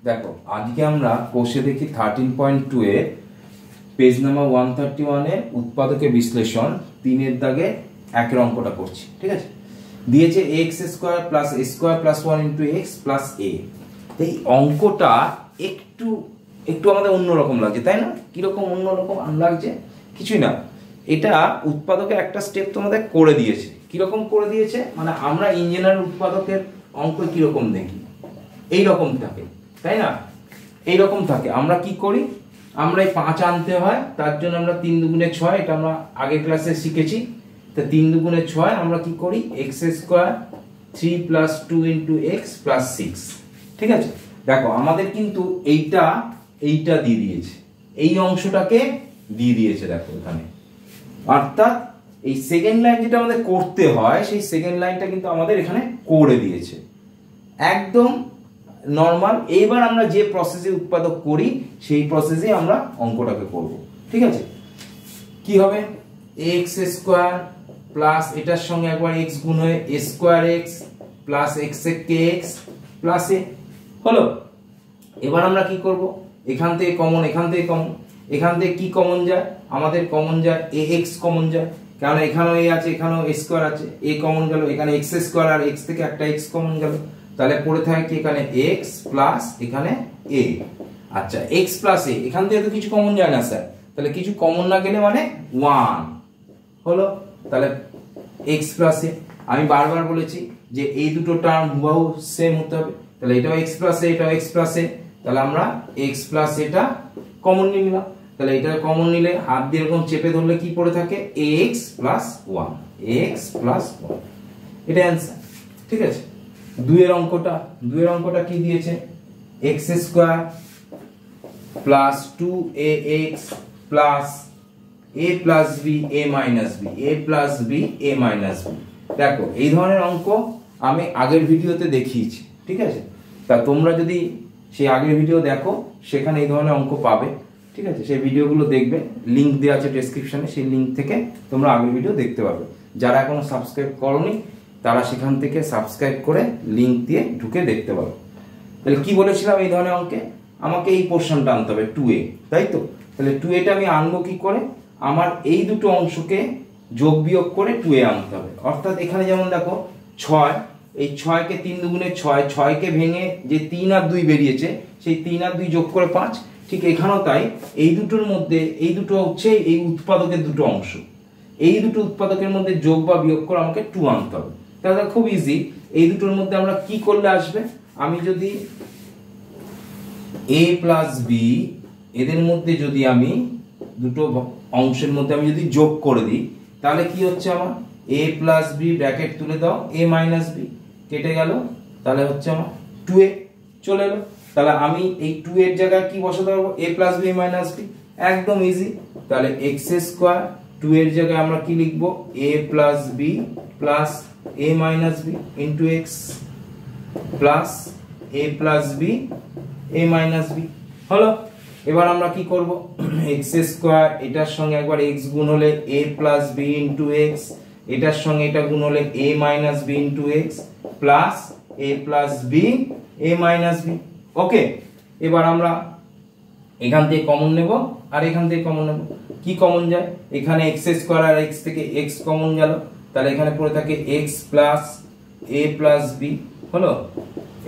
দেখো আজকে আমরা কোষে দেখি 13.2 এ পেজ নাম্বার 131 এ উৎপাদকের বিশ্লেষণ 3 এর দাগে একের অঙ্কটা করছি। ঠিক আছে, দিয়েছে x² plus a square plus 1 into x plus a। এই অঙ্কটা একটু একটু আমাদের অন্যরকম লাগছে, তাই না? কিরকম অন্যরকম লাগছে? কিছুই না, এটা উৎপাদকের একটা স্টেপ তোমাদের করে দিয়েছে। কিরকম করে দিয়েছে মানে আমরা ইঞ্জিনিয়ার উৎপাদকের অঙ্ক কিরকম দেখি, এইরকম থাকে, তাই না? এইরকম থাকে। আমরা কি করি, আমরা এই 5 আনতে হয়, তার জন্য আমরা 3 দুগুণে 6, এটা আমরা আগের ক্লাসে শিখেছি। তো 3 দুগুণে 6 আমরা কি করি, x² 3 plus 2 into x plus 6। ঠিক আছে, দেখো আমাদের কিন্তু এইটা দিয়ে দিয়েছে, এই অংশটাকে দিয়ে দিয়েছে। দেখো এখানে অর্থাৎ এই সেকেন্ড লাইন যেটা আমাদের করতে হয়, সেই সেকেন্ড লাইনটা কিন্তু আমাদের এখানে করে দিয়েছে, একদম নরমাল। এইবার আমরা যে প্রসেসে উৎপাদক করি সেই প্রসেসে আমরা অঙ্কটাকে করব। ঠিক আছে, কি হবে, x² প্লাস এটার সঙ্গে একবার x গুণ হয়ে a² x plus x A kx plus a হলো। এবার আমরা কি করব, এখান থেকে কমন, এখান থেকে কমন, এখান থেকে কি কমন যায়, আমাদের কমন যায় ax কমন যায়, কারণ এখানেও a আছে, এখানেও a² আছে, a কমন গেল, এখানে x² আর x থেকে একটা x কমন গেল, তাহলে পড়ে থাকে কি এখানে x প্লাস এখানে a। আচ্ছা, x প্লাস a, এখান থেকে তো কিছু কমন যায় না স্যার, তাহলে কিছু কমন না গেলে মানে 1 হলো, তাহলে x প্লাস a। আমি বারবার বলেছি যে এই দুটো টার্ম হুবহু সেম হতে হবে, তাহলে এটাও x প্লাস a, এটাও x প্লাস a, তাহলে আমরা x প্লাস এটা কমন নিয়ে নিলাম। তাহলে এটা কমন নিলে হাত দিয়ে এরকম চেপে ধরলে কি পড়ে থাকে, x প্লাস 1, x প্লাস 1, এটা অ্যান্সার। ঠিক আছে, দুইয়ের অঙ্কটা কি দিয়েছে, x² plus 2ax plus a plus b a minus b, a plus b a minus b। দেখো এই ধরনের অঙ্ক আমি আগের ভিডিওতে দেখিয়েছি। ঠিক আছে, তা তোমরা যদি সেই আগের ভিডিও দেখো সেখানে এই ধরনের অঙ্ক পাবে। ঠিক আছে, সেই ভিডিওগুলো দেখবে, লিংক দেওয়া আছে ডেসক্রিপশনে, সেই লিংক থেকে তোমরা আগের ভিডিও দেখতে পাবে। যারা এখনো সাবস্ক্রাইব করোনি তারা সেখান থেকে সাবস্ক্রাইব করে লিংক দিয়ে ঢুকে দেখতে পাবে। তাহলে কি বলেছিলাম, এই ধরনের অঙ্কে আমাকে এই পোর্শনটা আনতে হবে 2a, তাই তো? তাহলে 2aটা আমি আনবো কি করে, আমার এই দুটো অংশকে যোগ বিয়োগ করে 2a আনতে হবে। অর্থাৎ এখানে যেমন দেখো 6, এই 6কে 3 দুগুণে 6, 6কে ভেঙে যে 3 আর 2 বেরিয়েছে, সেই 3 আর 2 যোগ করে 5। ঠিক এখানেও তাই, এই দুটোর মধ্যে এই দুটো হচ্ছে এই উৎপাদকের দুটো অংশ, এই দুটো উৎপাদকের মধ্যে যোগ বা বিয়োগ করে আমাকে 2 আনতে হবে। তাহলে খুব ইজি, এই দুটোর মধ্যে আমরা কি করলে আসবে, আমি যদি a প্লাস b এদের মধ্যে যদি আমি দুটো অংশের মধ্যে আমি যদি যোগ করে দিই, তাহলে কি হচ্ছে আমার a প্লাস b ব্র্যাকেট তুলে দাও, a মাইনাস b কেটে গেল, তাহলে হচ্ছে আমার 2a চলে এলো। তাহলে আমি এই 2 এর জায়গায় কি বসাতে পারবো, a plus b minus b, একদম ইজি। তাহলে x² 2 এর জায়গায় আমরা কি লিখবো, a plus b plus a minus b into x plus a plus b a minus b হলো। এবার আমরা কি করব, x² এটার সঙ্গে একবার x গুণ হলে a plus b into x, এটার সঙ্গে এটা গুণ হলে a minus b into x plus a plus b a minus b। ওকে, এবার আমরা এখান থেকে কমন নেব আর এখান থেকে কমন নেব। কি কমন যায়, এখানে x² আর x থেকে x কমন গেল, তাহলে এখানে পড়ে থাকে x plus a plus b হলো।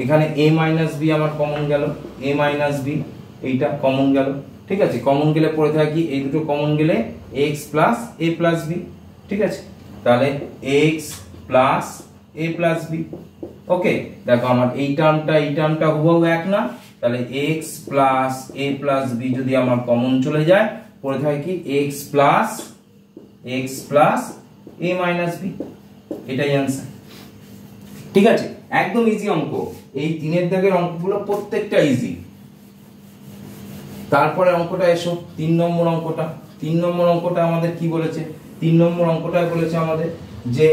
এখানে a মাইনাস b আমার কমন গেল, a মাইনাস b এইটা কমন গেল। ঠিক আছে, কমন গেলে পড়ে থাকে এই দুটো কমন গেলে x plus a plus b। ঠিক আছে, তাহলে x plus a plus b। ওকে, দেখো আমার এই টার্মটা হুবহু এক না, তাহলে x plus a plus b যদি আমার কমন চলে যায়, পড়ে থাকে কি x plus a minus b, এটাই অ্যান্সার। ঠিক আছে, একদম ইজি অঙ্ক, এই 3 এর দাগের অঙ্কগুলো প্রত্যেকটা ইজি। তারপরে অঙ্কটা এসো 3 নম্বর অঙ্কটা। 3 নম্বর অঙ্কটা আমাদের কি বলেছে, 3 নম্বর অঙ্কটা বলেছে আমাদের যে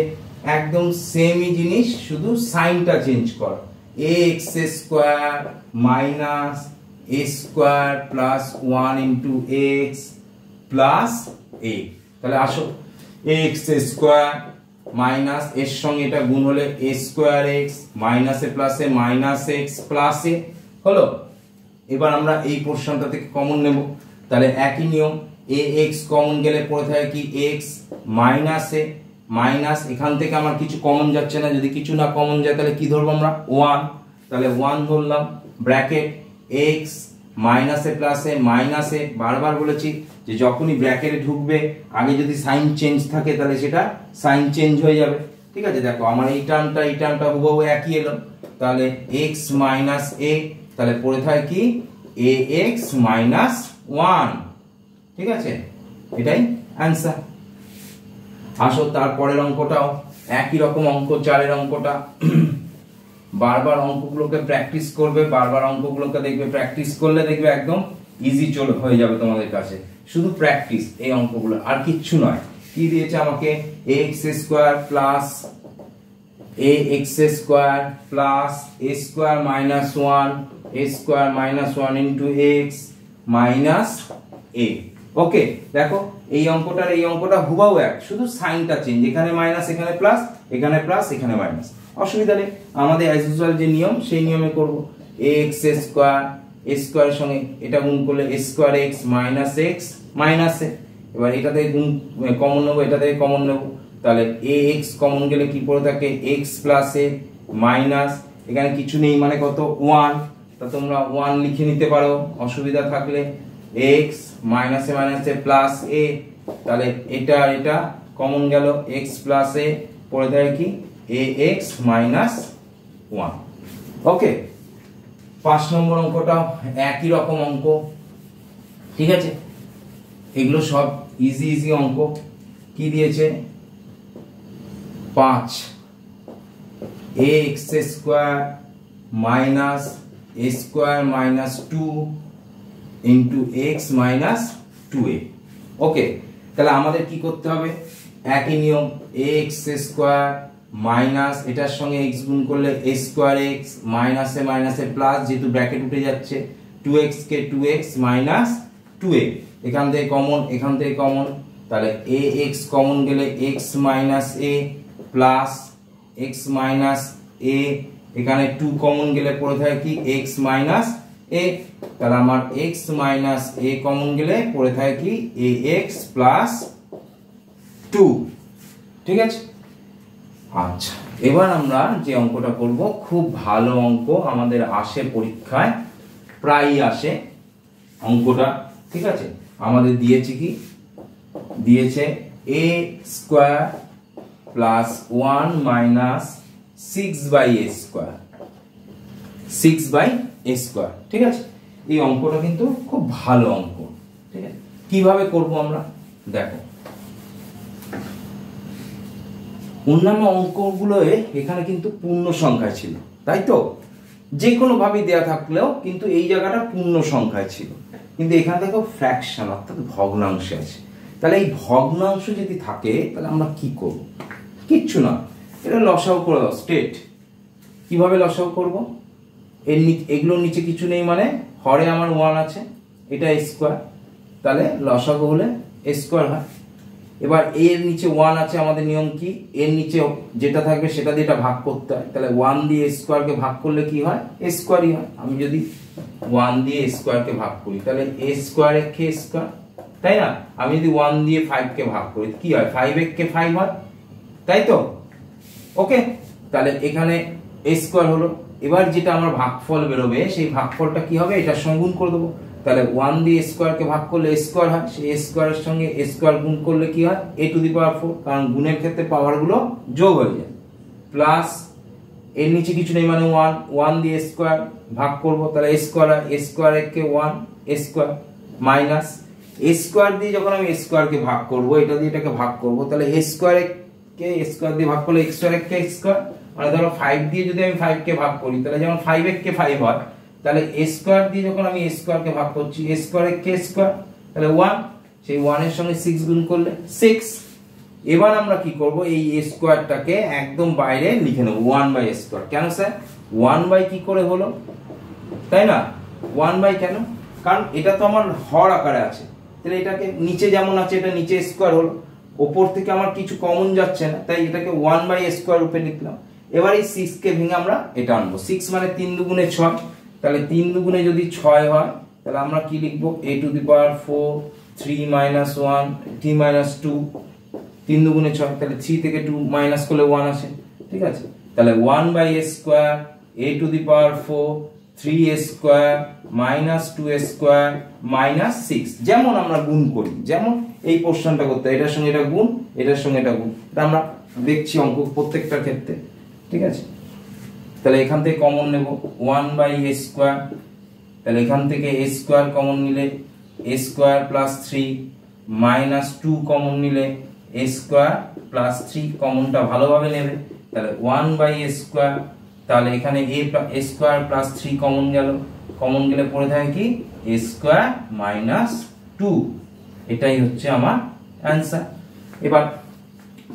একদম সেমই জিনিস, শুধু সাইনটা চেঞ্জ কর, ax² minus a² plus 1 into x plus a। তাহলে আসো, ax² মাইনাস এর সঙ্গে এটা গুণ হলে a² x মাইনাস এ প্লাস এ মাইনাস x প্লাস এ হলো। এবার আমরা এই পোর্শনটা থেকে কমন নেব, তাহলে একই নিয়ম, এ এক্স কমন গেলে পড়ে থাকে কি এক্স মাইনাস এ মাইনাস, এখান থেকে আমার কিছু কমন যাচ্ছে না, যদি কিছু না কমন যায় তাহলে কি ধরবো আমরা ওয়ান, তাহলে ওয়ান ধরলাম, ব্র্যাকেট এক্স মাইনাস এ প্লাস এ মাইনাস এ, বারবার বলেছি যে যখনই ব্র্যাকেটে ঢুকবে আগে যদি সাইন চেঞ্জ থাকে তাহলে সেটা সাইন চেঞ্জ হয়ে যাবে, ঠিক আছে। দেখো আমার এই টার্মটা হুবহু একই এলো, তাহলে এক্স মাইনাস এ, তাহলে পড়ে থাকে কি এ এক্স মাইনাস ওয়ান, ঠিক আছে, এটাই অ্যান্সার। আসো তারপরের অঙ্কটাও একই রকম অঙ্ক, 4 অঙ্কটা। বারবার অঙ্কগুলোকে প্র্যাকটিস করবে, বারবার অঙ্কগুলোকে দেখবে, প্র্যাকটিস করলে দেখবে একদম ইজি হয়ে যাবে তোমাদের কাছে, শুধু প্র্যাকটিস এই অঙ্কগুলো, আর কিচ্ছু নয়। কি দিয়েছে আমাকে, X square plus A X square plus A square minus one, A square minus one into X minus A. Okay, দেখো এই অঙ্কটা হুবাহু এক, শুধু সাইনটা চেঞ্জ, এখানে মাইনাস এখানে প্লাস, এখানে প্লাস এখানে মাইনাস, অসুবিধা নেই, আমাদের অ্যাজ ইউজুয়াল যে নিয়ম সেই নিয়মে করব। এক্স স্কোয়ার, এ স্কোয়ারের সঙ্গে এটা গুণ করলে এ স্কোয়ার এক্স মাইনাস এ, এবার এটা থেকে গুণ কমন নেবো, এটা থেকে কমন নেবো, তাহলে এ এক্স কমন গেলে কি পড়ে থাকে এক্স প্লাস এ মাইনাস, এখানে কিছু নেই মানে কত ওয়ান, তা তোমরা ওয়ান লিখে নিতে পারো অসুবিধা থাকলে, এক্স মাইনাসে মাইনাসে প্লাস এ, তাহলে এটা কমন গেল এক্স প্লাস এ, পড়ে থাকে কি এ এক্স মাইনাস ওয়ান। ওকে, 5 নম্বর অঙ্কটাও একই রকম অঙ্ক, ঠিক আছে, এগুলো সব ইজি অঙ্ক। কি দিয়েছে, 5 A X square minus A square minus 2 into X minus 2a। Okay, তাহলে আমাদের কি করতে হবে, একই নিয়ম, এ এক্স স্কোয়ার মাইনাস এটার সঙ্গে এক্স গুণ করলে এ স্কোয়ার এক্স মাইনাসে মাইনাসে প্লাস, যেহেতু ব্র্যাকেট উঠে যাচ্ছে 2x কে 2x মাইনাস 2a, এখান থেকে কমন, তাহলে এ এক্স কমন গেলে এক্স মাইনাস এ প্লাস এক্স মাইনাস এ, এখানে 2 কমন গেলে পড়ে থাকে কি এক্স মাইনাস এ, তাহলে আমার এক্স মাইনাস এ কমন গেলে পড়ে থাকে কি এ এক্স প্লাস 2, ঠিক আছে। আচ্ছা, এবার আমরা যে অঙ্কটা করব, খুব ভালো অঙ্ক, আমাদের আসে পরীক্ষায়, প্রায়ই আসে অঙ্কটা, ঠিক আছে। আমাদের দিয়েছে কি, দিয়েছে A square plus 1 minus 6/a square, 6/a square, ঠিক আছে। এই অঙ্কটা কিন্তু খুব ভালো অঙ্ক, ঠিক আছে। কিভাবে করব আমরা, দেখো অন্যান্য অঙ্কগুলো এখানে কিন্তু পূর্ণ সংখ্যায় ছিল, তাই তো, যে কোনো ভাবে দেয়া থাকলেও কিন্তু এই জায়গাটা পূর্ণ সংখ্যায় ছিল, কিন্তু এখানে দেখো ফ্র্যাকশন অর্থাৎ ভগ্নাংশ আছে। তাহলে এই ভগ্নাংশ যদি থাকে তাহলে আমরা কি করব, কিচ্ছু না, এটা লসাগু করে দাও স্ট্রেট। কিভাবে লসাগু করব, এগুলোর নিচে কিছু নেই মানে হরে আমার 1 আছে, এটা স্কোয়ার, তাহলে লসাগু হলে স্কোয়ার হয়। এবার এর নিচে 1 আছে, আমাদের নিয়ম কি, এর নিচে যেটা থাকবে সেটা দিয়ে এটা ভাগ করতে হয়, তাহলে 1 দিয়ে স্কোয়ারকে ভাগ করলে কি হয় স্কোয়ারই হয়। আমি যদি 1 দিয়ে স্কোয়ারকে ভাগ করি তাহলে এ স্কোয়ার কে স্কোয়ার, তাই না। আমি যদি 1 দিয়ে 5 কে ভাগ করি কি হয়, 5 কে 5 হয়, তাই তো। ওকে, তাহলে এখানে এ স্কোয়ার হলো। এবার যেটা আমার ভাগফল বেরোবে সেই ভাগফলটা কি হবে, এটা সঙ্গে গুণ করে দেবো, তাহলে 1 দিয়ে স্কোয়ারকে ভাগ করলে স্কোয়ার হয়, সেই স্কোয়ারের সঙ্গে স্কোয়ার গুণ করলে কি হয় a⁴, কারণ গুণের ক্ষেত্রে পাওয়ারগুলো যোগ হয়ে যায়, প্লাস এর নিচে কিছু নেই মানে 1 দিয়ে স্কোয়ার ভাগ করব, তাহলে স্কোয়ার কে 1 স্কোয়ার মাইনাস স্কোয়ার দিয়ে যখন আমি স্কোয়ারকে ভাগ করব, এটা দিয়ে এটাকে ভাগ করব, তাহলে স্কোয়ার কে স্কোয়ার দিয়ে ভাগ করলে স্কোয়ার কে স্কোয়ার, মানে ধরো 5 দিয়ে যদি আমি 5 কে ভাগ করি তাহলে যেমন 5 কে 5 হয়, তাহলে স্কোয়ার দিয়ে যখন আমি স্কোয়ার কে ভাগ করছি স্কোয়ার কে স্কোয়ার, তাহলে 1, সেই 1 এর সঙ্গে 6 গুণ করলে 6। এবার আমরা কি করব, এই স্কোয়ারটাকে একদম বাইরে লিখে নেব 1/স্কোয়ার। কেন স্যার 1 কি করে হলো, তাই না, 1 কেন, কারণ এটা তো আমার হর আকারে আছে, তাহলে এটাকে নিচে যেমন আছে এটা নিচে স্কোয়ার হলো, উপর থেকে আমার কিছু কমন যাচ্ছে না, তাই এটাকে 1/স্কোয়ার রূপে লিখলাম। এবার এই 6 কে ভেঙে আমরা এটা আনবো, 6 মানে 3 দুগুণে 6, তাহলে 3 দুগুণে যদি 6 হয় তাহলে আমরা কি লিখবো a to the power 4 3 minus 1 3 minus 2 3 দুগুণে 6 তাহলে 3 থেকে 2 মাইনাস করলে 1 আসে ঠিক আছে তাহলে 1 by a square a to the power 4 3a square minus 2a square minus 6 যেমন আমরা গুণ করি যেমন এই পোরশনটা করতে এটার সঙ্গে এটা গুণ এটার সঙ্গে এটা গুণ এটা আমরা দেখছি অঙ্ক প্রত্যেকটার ক্ষেত্রে ঠিক আছে তাহলে এখান থেকে কমন নেব 1 বাই a স্কয়ার তাহলে এখান থেকে a স্কয়ার কমন নিলে a square plus 3 minus 2 common নিলে a স্কয়ার প্লাস 3 কমনটা ভালোভাবে নেবে তাহলে 1 বাই a স্কয়ার তাহলে এখানে a স্কয়ার প্লাস 3 কমন গেলে পড়ে থাকে কি a স্কয়ার মাইনাস 2 এটাই হচ্ছে আমার অ্যানসার এবার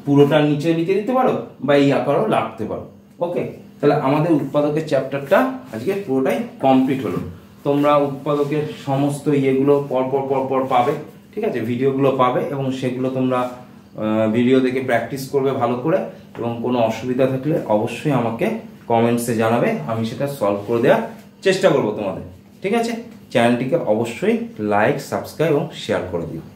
পুরোটা নিচে লিখে দিতে পারো বা এই আকারও রাখতে পারো ওকে তাহলে আমাদের উৎপাদকের চ্যাপ্টারটা আজকে পুরোটাই কমপ্লিট হলো তোমরা উৎপাদকের সমস্ত ইয়েগুলো পর পাবে ঠিক আছে ভিডিওগুলো পাবে এবং সেগুলো তোমরা ভিডিও দেখে প্র্যাকটিস করবে ভালো করে এবং কোনো অসুবিধা থাকলে অবশ্যই আমাকে কমেন্টসে জানাবে আমি সেটা সলভ করে দেওয়ার চেষ্টা করব তোমাদের ঠিক আছে চ্যানেলটিকে অবশ্যই লাইক সাবস্ক্রাইব এবং শেয়ার করে দিও